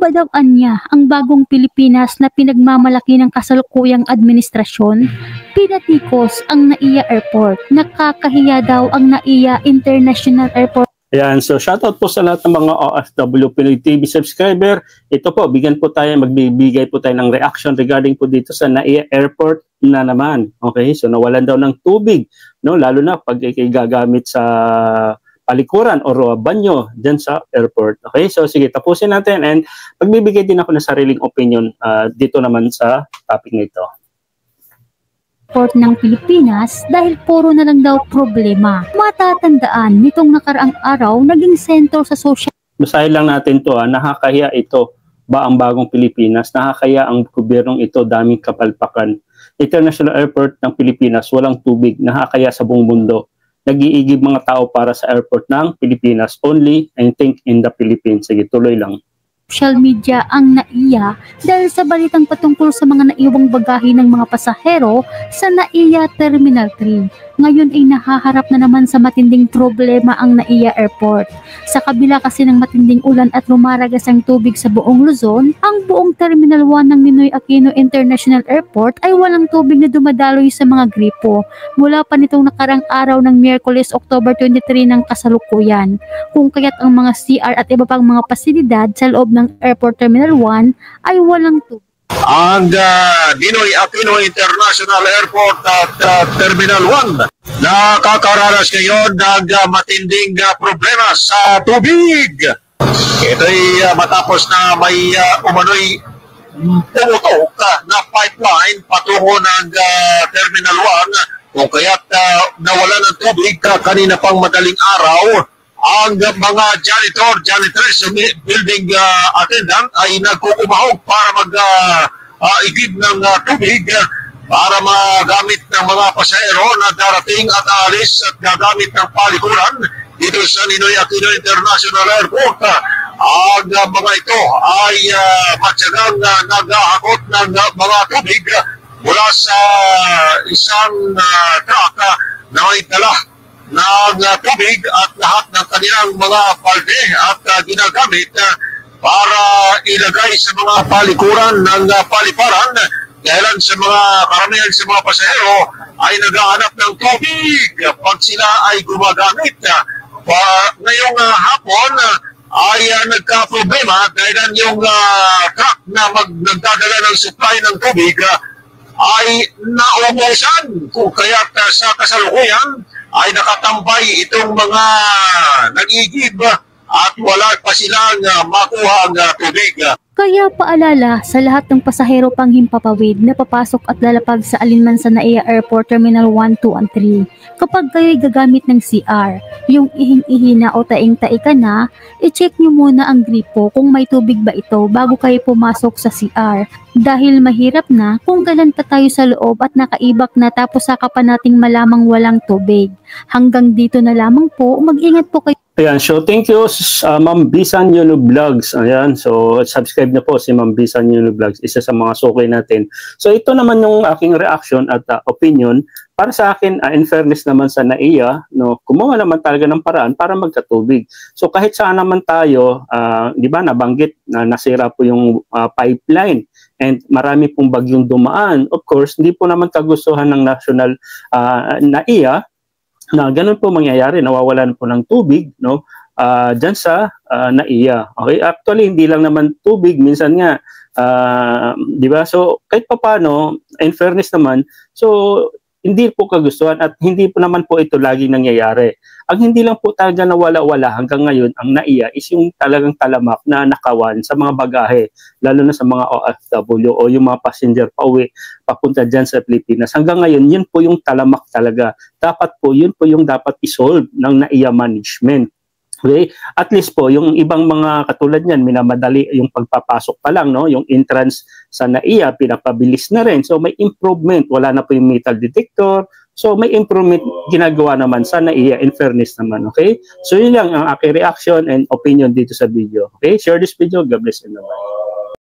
ba daw anya ang bagong Pilipinas na pinagmamalaki ng kasalukuyang administrasyon? Pinatikos ang NAIA Airport. Nakakahiya daw ang NAIA International Airport. Ayan, so shoutout po sa lahat ng mga OFW Pinoy TV subscriber. Ito po, magbibigay po tayo ng reaction regarding po dito sa NAIA Airport na naman. Okay, so nawalan daw ng tubig, no? Lalo na pag gagamit sa palikuran o banyo dyan sa airport. Okay, so sige, tapusin natin and magbibigay din ako ng sariling opinion dito naman sa topic nito. Airport ng Pilipinas dahil puro na lang daw problema. Matatandaan nitong nakaraang araw naging sentro sa social. Basahin lang natin to, nakakahiya ito ba ang bagong Pilipinas? Nakakahiya ang gobyernong ito, daming kapalpakan. International Airport ng Pilipinas, walang tubig, nakakahiya sa buong mundo. Nag-iigib mga tao para sa airport ng Pilipinas, only I think in the Philippines. Sige, tuloy lang. Social media ang NAIA dahil sa balitang patungkol sa mga naiwang bagahe ng mga pasahero sa NAIA Terminal 3. Ngayon ay nahaharap na naman sa matinding problema ang NAIA Airport. Sa kabila kasi ng matinding ulan at rumaragas ang tubig sa buong Luzon, ang buong Terminal 1 ng Ninoy Aquino International Airport ay walang tubig na dumadaloy sa mga gripo mula pa nitong nakarang araw ng Miyerkules, October 23 ng kasalukuyan. Kung kaya't ang mga CR at iba pang mga pasilidad sa loob ng Airport Terminal 1 ay walang tubig. Ang Ninoy Aquino International Airport at Terminal 1 nakakaranas ngayon ng matinding problema sa tubig. Ito'y matapos na may umano'y pumutok na pipeline patungo ng Terminal 1 kung kaya't nawala ng tubig kanina pang madaling araw. Ang mga janitress, building attendant ay nagkukumahog para mag-igib ng tubig para magamit ng mga pasahero na darating at aalis at gagamit ng palikuran dito sa Ninoy Aquino International Airport. Ang mga ito ay matyagang naghahakot ng mga tubig mula sa isang truck na may dala ng tubig at lahat ng kanilang mga palde at ginagamit para ilagay sa mga palikuran ng paliparan dahil sa mga karamihan sa mga pasahero ay naghahanap ng tubig pag sila ay gumagamit. Ngayong hapon ay nagka-problema dahil yung truck na nagdadala ng supply ng tubig ay naubusan kung kaya't sa kasalukuyan ay nakatambay itong mga nag-igib at wala pa silang makuha ang tubig. Kaya paalala sa lahat ng pasahero pang himpapawid na papasok at lalapag sa alinman sa NAIA Airport Terminal 1, 2, and 3. Kapag kayo'y gagamit ng CR, yung ihing-ihi na o taing-tai ka na, i-check nyo muna ang gripo kung may tubig ba ito bago kayo pumasok sa CR. Dahil mahirap na kung kailan pa tayo sa loob at nakaibak na tapos saka pa nating malamang walang tubig. Hanggang dito na lamang po, mag-ingat po kayo. Ayan, so thank you Ma'am Bisan Yuno Vlogs. Ayan, so subscribe na po si Ma'am Bisan Yuno Vlogs, isa sa mga suki natin. So ito naman yung aking reaction at opinion. Para sa akin, in fairness naman sa NAIA, no, gumawa naman talaga ng paraan para magkatubig. So kahit saan naman tayo, di ba, nabanggit na nasira po yung pipeline and marami pong bagyong dumaan. Of course, hindi po naman kagustuhan ng national NAIA na ganun po mangyayari, nawawalan po ng tubig, no, dyan sa NAIA. Okay, actually hindi lang naman tubig, minsan nga, di ba? So kahit papaano, in fairness naman, so hindi po kagustuhan at hindi po naman po ito laging nangyayari. Ang hindi lang po talaga nawala-wala hanggang ngayon, ang NAIA is yung talagang talamak na nakawan sa mga bagahe, lalo na sa mga OFW o yung mga passenger pauwi, papunta dyan sa Pilipinas. Hanggang ngayon, yun po yung talamak talaga. Dapat po, yun po yung dapat isolve ng NAIA management. Okay? At least po, yung ibang mga katulad niyan, minamadali yung pagpapasok pa lang, no? Yung entrance sa NAIA, pinapabilis na rin. So may improvement, wala na po yung metal detector. So may improvement ginagawa naman sa NAIA, in fairness naman, okay? So yun lang ang aking reaction and opinion dito sa video. Okay? Share this video. God bless you. Bye.